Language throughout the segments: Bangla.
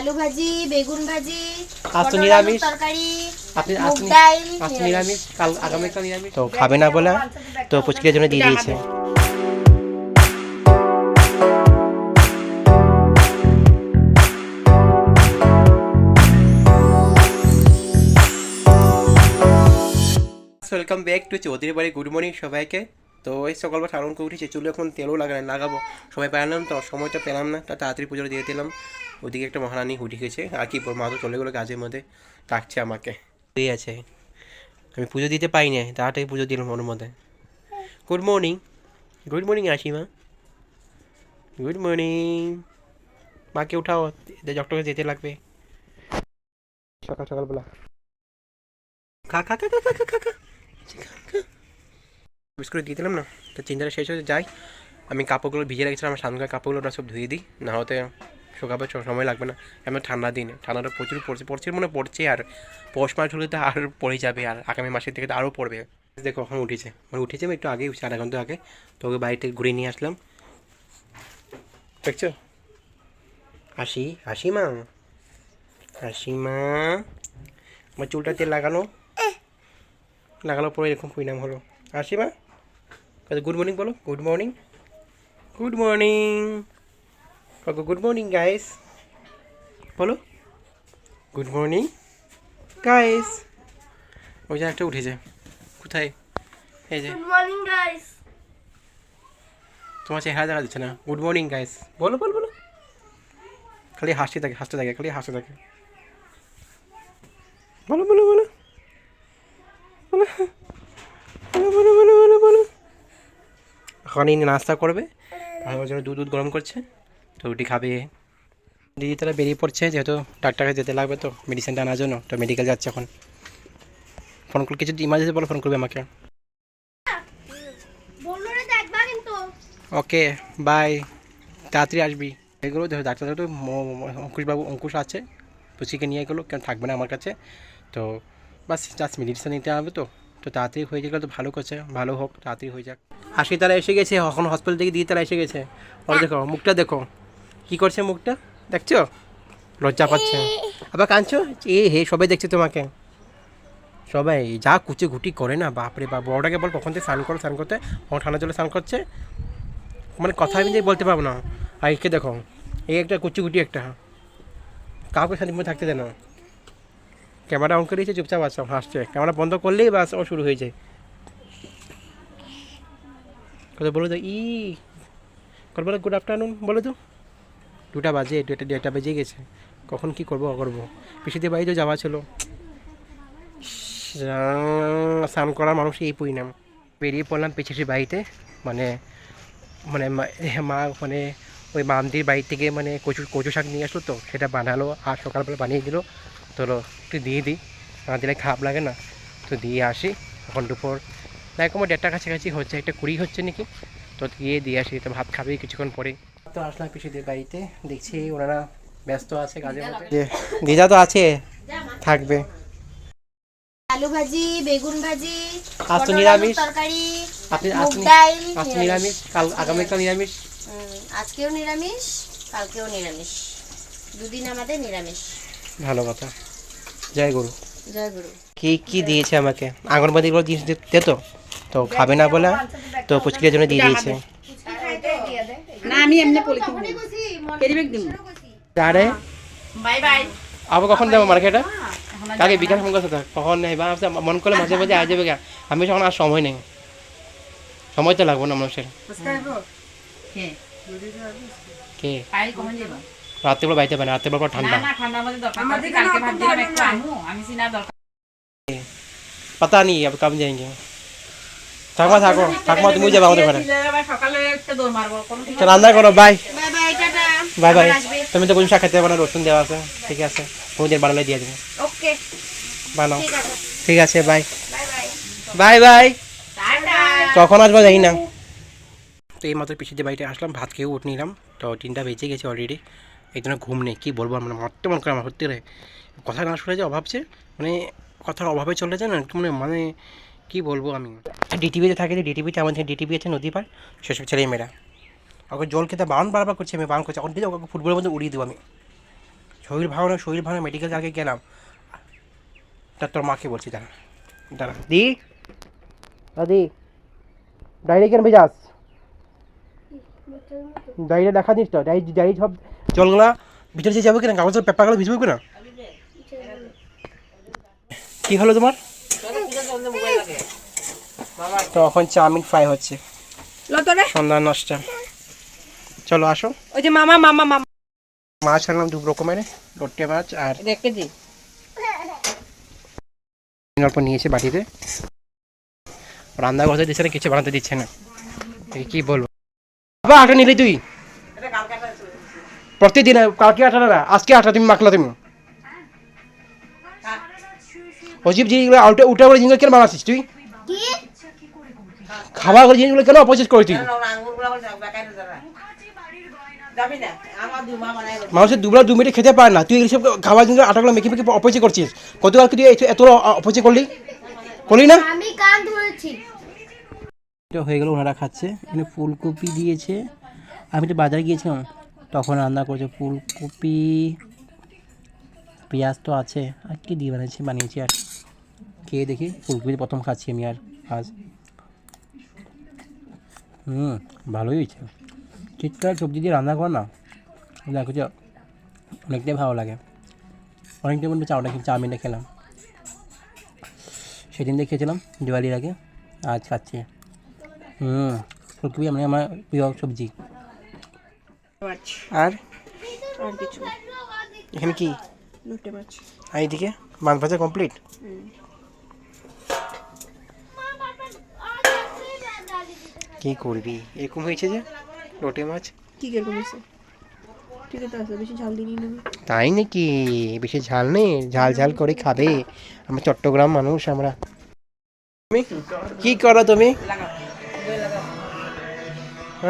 আলু ভাজি, বেগুন ভাজি, আজ তো পটল আলুর নিরামিষ। তরকারি, আপনি মুগ ডাল, আজ তো নিরামিষ, কাল আগামীকাল নিরামিষ। তো খাবে না বলে তো পুচকির জন্য দিয়ে দিয়েছে। ওয়েলকাম ব্যাক টু চৌধুরী বাড়ি। গুড মর্নিং সবাইকে। তো এই সকালবেলা সারণ করে উঠেছি, চুলে এখন তেলও লাগাবো সময় পেলাম তো, সময়টা পেলাম না, তা তাড়াতাড়ি পুজোটা দিয়ে দিলাম। ওদিকে একটা মহারানী উঠে গেছে, আর কি মা তো চলে গেলো কাজের মধ্যে, ডাকছে আমাকে। এই আছে, আমি পুজো দিতে পাই না, তাড়াতাড়ি পুজো দিলাম ওর মধ্যে। Good morning, good morning Ashima, good morning. মাকে উঠাও, ডক্টরকে যেতে লাগবে সকাল সকালবেলা। খা খা খা খা খা খা খা বিস্কুট দিয়ে দিলাম না, তো চিন্তাটা শেষ হয়ে যাই। আমি কাপড়গুলো ভিজে রেখেছিলাম, আমার সামনে কাপড়গুলো সব ধুয়ে দিই, না হতে শুকাবে, সময় লাগবে না। এমন ঠান্ডা দিনে ঠান্ডাটা প্রচুর পড়ছে মনে পড়ছে, আর পৌষ মাস হলে তো আর পড়ে যাবে, আর আগামী মাসের থেকে তো আরও পড়বে। দেখো কখন উঠেছে, উঠেছে একটু আগে, 4 ঘন্টা আগে। তো ওকে বাড়িতে ঘুরে নিয়ে আসলাম, দেখছো। হাসি মা, আমার চুলটা তেল লাগানোর পরে এরকম পরিণাম হলো। মা গুড মর্নিং বলো, good morning, good morning, good morning guys বলো, গুড মর্নিং গাইস। ওই যে একটা উঠেছে, কোথায়? এই যে গুড মর্নিং গাইস। তোমার চেহারা দেখা যাচ্ছে না। গুড মর্নিং গাইস বলো বলো বলো, খালি হাসতে থাকে খালি হাসতে থাকে। বলো বলো বলো বলো বলো বলো বলো বলো। এখন নাস্তা করবে, আমার জন্য দুধ গরম করছে, তো রুটি খাবে। দিদি তারা বেরিয়ে পড়ছে, যেহেতু ডাক্তারকে যেতে লাগবে, তো মেডিসিনটা আনার জন্য, তো মেডিকেল যাচ্ছে এখন। ফোন করলে কিছু ইমার্জেন্সি বলো, ফোন করবে আমাকে। ওকে বাই, তাড়াতাড়ি আসবি। এগুলো দেখো ডাক্তার তো অঙ্কুশ আছে, পুচিকে নিয়ে গেলো, কেন থাকবে না আমার কাছে। তো বাস জাস্ট মেডিসিন নিতে হবে, তো তাড়াতাড়ি হয়ে গেলে তো ভালো করছে, ভালো হোক, তাড়াতাড়ি হয়ে যাক। হাসি তারা এসে গেছে, এখন হসপিটাল থেকে দিয়ে তারা এসে গেছে। ওর দেখো মুখটা, দেখো কী করছে মুখটা, দেখছো, লজ্জা পাচ্ছে। আবার কাঁদছো, হে সবাই দেখছে তোমাকে, সবাই যা কুচে ঘুটি করে না, বাপরে বাপ। বড়টাকে বল কখন থেকে স্নান করতে, ঠান্ডা জলে স্নান করছে, মানে কথা আমি বলতে পারবো না। আর একে দেখো, এই একটা কুচি একটা, কাউকে শান্তি মধ্যে থাকতে দেয় না। ক্যামেরা অন করে দিয়েছে, চুপচাপ আসছে, হাসছে। ক্যামেরা বন্ধ করলেই বাস ও শুরু হয়ে যায়। কথা বলো তো, বলো গুড আফটারনুন বলো তো। 2টা বাজে, 2টা বেজে গেছে, কখন কি করবো অকরবো। পিসিদের বাড়ি তো যাওয়া ছিল, স্নান করার মানুষ এই পরিণাম। বেরিয়ে পড়লাম পিসির বাড়িতে, মানে মানে মা মানে ওই মামদির বাড়ি থেকে মানে কচু শাক নিয়ে আসলো, তো সেটা বানালো, আর সকালবেলা বানিয়ে দিল। তো একটু দিয়ে দিই, না দিলে খারাপ লাগে না, তো দিয়ে আসি। এখন দুপুর দেখো আমার 1:30 কাছাকাছি হচ্ছে, 1:20 হচ্ছে নাকি, তো দিয়ে আসি। তো ভাত খাবেই কিছুক্ষণ পরে। তো আসলাম পিসিদের বাড়িতে, দেখছি ওনারা ব্যস্ত আছে কাজের মধ্যে। দিদা তো আছে, থাকবে। আলু ভাজি, বেগুন ভাজি, আজ তো পটল আলুর নিরামিষ। তরকারি, আপনি মুগ ডাল, আজ তো নিরামিষ, কাল আগামীকাল নিরামিষ। আজকেও নিরামিষ, কালকেও নিরামিষ, দুদিন আমাদের নিরামিষ। ভালো কথা, জয় গুরু। জয় গুরু। কি দিয়েছে আমাকে, আঙুরবাদিগুলো জিনিস দিতে, তো খাবে না বলে তো পুচকির জন্য দিয়ে দিয়েছে। না আমি এমনি পলিথিন ক্যারিব্যাগ দিব। আরে বাই বাই। আবার কখন যাবো মার্কেটে? কাকে বিকাশ ফোন করছে, কখন নেই বা মন করলে মাঝে মাঝে আজ যাবে। আমি যখন আর সময় নেই, সময় তো লাগবো না মানুষের। কে রাত্রেবেলা বাইতে পারে, রাত্রেবেলা ঠান্ডা। पता नहीं अब कब जाएंगे। ঠাকুমা তুমি যাবে আমাদের ঘরে, রান্না করো। Bye bye bye. তুমি তো কোন শাক খেতে পারো না, রসুন দেওয়া আছে, ঠিক আছে, কোনদিন বানালে দিয়ে দেবো। ওকে বানাও, ঠিক আছে, বাই বাই বাই। কখন আসবো জানি না। তো এই মাত্র পিসিদের বাড়িতে আসলাম, ভাত খেয়েও উঠ নিলাম, তো 3টা বেজে গেছে অলরেডি। এই জন্য ঘুম নেই, কী বলবো, মানে মরতে মন করে আমার, সত্যি রে। কথা না শুনে যে অভাবছে, মানে কথার অভাবে চলে যায় না, একটু মানে কী বলবো আমি। ডিটিভিতে থাকে, ডিটিভিতে আমাদের ডিটিভি আছে নদী পার, সেসব ছেলে মেয়েরা ওকে জল খেতে বারবার করছে, আমি বারণ করছি, এখন দিদি ওকে ফুটবলের মধ্যে উড়িয়ে দেবো আমি। শরীর ভালো না মেডিকেল আগে গেলাম। তা তোর মাকে বলছি, দাঁড়া দাঁড়া দি দাদি ডায়েরি কেন ভেজাস? ডায়েরি দেখা দিস তো, ডায়েরি সব জলগুলা ভিতরে যে যাবে কিনা, কাগজের পেপারগুলো ভিজবে না। কি হলো তোমার? তো এখন চাউমিন ফ্রাই হচ্ছে সন্ধ্যা 9টা। চলো আসো। ওই যে মামা মাছ আনলাম 2 রকমের, লোটে মাছ আর দেখেছি অল্প নিয়েছে বাটিতে। রান্না করতে দিচ্ছে না, কিছু বানাতে দিচ্ছে না, কি বলবো। বাবা আটা নিলি তুই প্রতিদিন? কালকে আটা না, আজকে আটা তুমি মাখলা তুমি। অজীব জিনিসগুলো উঠে পড়ে জিনিসগুলো কেন বানাচ্ছিস তুই? খাবার করে জিনিসগুলো কেন অপচয় করে তুই? মানুষের দুবেলা 2 মিনিটে খেতে পারে না, তুই এইসব খাবার জিনিস আটাগুলো মেখে মেখে অপচয় করছিস। কতবার তুই এত অপচয় করলি না? আমি কান ধরেছি। এটা হয়ে গেল, ওনারা খাচ্ছে। এখানে ফুলকপি দিয়েছে। আমি তো বাজারে গিয়েছিলাম, তখন রান্না করেছে ফুলকপি, পেঁয়াজ তো আছে, আর কি দিয়ে বানিয়েছি আর খেয়ে দেখি। ফুলকপি প্রথম খাচ্ছি আমি আর আজ। ভালোই হয়েছে। শীতকাল সবজি দিয়ে রান্না কর না, দেখো যে অনেকটাই ভালো লাগে। অনেকটাই বলবো চাউমিনটা খেলাম, সেদিন দিয়ে খেয়েছিলাম দিওয়ালির আগে, আজ খাচ্ছি। ফুলকপি আমার প্রিয় সবজি। আর কিছু এখানে কি? লোটে মাছ। আর এইদিকে মাছ ভাজা কমপ্লিট। কি করবি, এরকম হয়েছে যে লোটে মাছ। কি কিরকম হয়েছে? ঠিক আছে, বেশি ঝাল দিই না। তাই নাকি? বেশি ঝাল নেই, ঝাল করে খাবে। আমরা চট্টগ্রাম মানুষ আমরা। তুমি কি করো তুমি?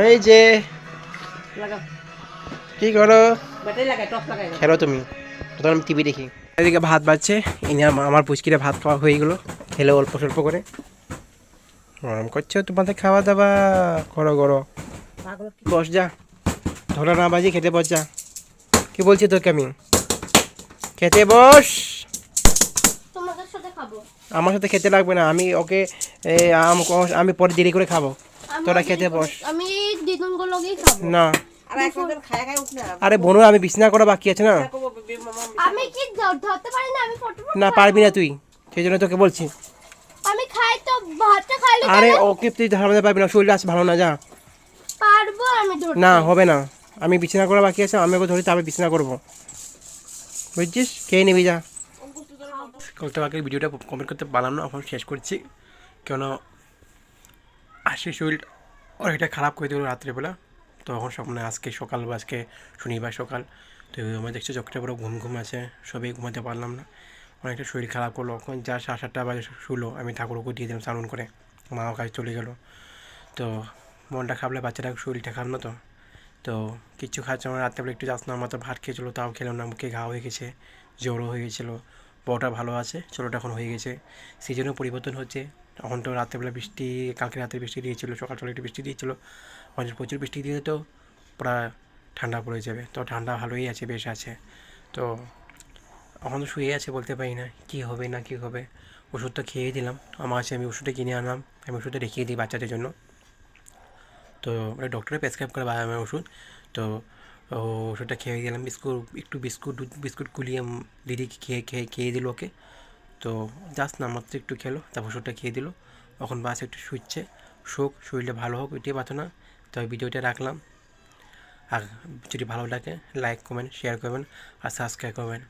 এই যে কি করো? খেলো তুমি, তখন আমি টিভি দেখি। এদিকে ভাত বাজছে, আমার পুচকিরা ভাত খাওয়া হয়ে গেলো, খেলে অল্প স্বল্প করে। গরম করছো তোমাদের খাওয়া দাওয়া, করো। বস যা, ধরা না বাজি, খেতে বস যা। কি বলছি তোকে আমি? খেতে বস। তোমাদের সাথে খাবো। আমার সাথে খেতে লাগবে না, আমি ওকে আমি পরে দেরি করে খাবো। তোরা খেতে বস। আমি দ্বিগুণ লগেই খাবো না আরে বোনো, আমি বিছানা করা বাকি আছে না। আমি কি ধরতে পারি না? আমি ফটো না পারবি না তুই, সেই জন্য তোকে বলছি। আমি খাই তো, ভাতটা খাইলে আরে ওকে তুই ধরাতে পারবি না, শরীরটা আছে ভালো না, যা। পারবো আমি ধরতে। না হবে না, আমি বিছানা করা বাকি আছে, আমি ওকে ধরি তবে বিছানা করবো, বুঝছিস? খেয়ে নিবি, যা। কয়েকটা বাকি ভিডিওটা কমেন্ট করতে পারলাম না, এখন শেষ করছি। কেন আজকে শরীর অনেকটা খারাপ করে দিল রাত্রেবেলা। তো এখন স্বপ্নে আজকে সকাল বা আজকে শনিবার সকাল, তো আমার দেখছি চোখটা পুরো ঘুম আছে, সবই ঘুমাতে পারলাম না, অনেকটা শরীর খারাপ করলো। এখন যা 7-8টা বাজে শুলো, আমি ঠাকুরকে দিয়ে দিলাম স্নান করে, মাও কাছে চলে গেলো। তো মনটা খারাপ লাগে, বাচ্চাটা শরীরটা খারাপ না, তো কিচ্ছু খাচ্ছে আমার। রাত্রেবেলা একটু যাস না, আমার তো ভাত খেয়েছিলো, তাও খেলাম না, মুখে ঘা হয়ে গেছে, জ্বরও হয়ে গেছিলো। বউটা ভালো আছে, ছোটোটা এখন হয়ে গেছে। সিজনও পরিবর্তন হচ্ছে, এখন তো রাত্রেবেলা বৃষ্টি, কালকে রাতে বৃষ্টি দিয়েছিলো, সকাল একটু বৃষ্টি দিয়েছিলো, প্রচুর বৃষ্টি দিয়ে তো পুরা ঠান্ডা পড়ে যাবে। তো ঠান্ডা ভালোই আছে, বেশ আছে। তো এখন তো শুয়ে আছে, বলতে পারি না কী হবে না কী হবে। ওষুধটা খেয়ে দিলাম, আমার আছে, আমি ওষুধটা কিনে আনলাম, আমি ওষুধটা রেখে দিই বাচ্চাদের জন্য। তো ডক্টরে প্রেসক্রাইব করে আমার ওষুধ, তো ওষুধটা খেয়ে দিলাম। বিস্কুট গুলিয়ে দিদি খেয়ে দিল ওকে। তো জাস্ট না মাত্র একটু খেলো, তারপর ওষুধটা খেয়ে দিল, এখন বাস একটু শুচ্ছে, শরীরটা ভালো হোক, ওইটাই পাতো না। তো ভিডিওটা রাখলাম, আর যদি ভালো লাগে লাইক কমেন্ট শেয়ার করবেন আর সাবস্ক্রাইব করবেন।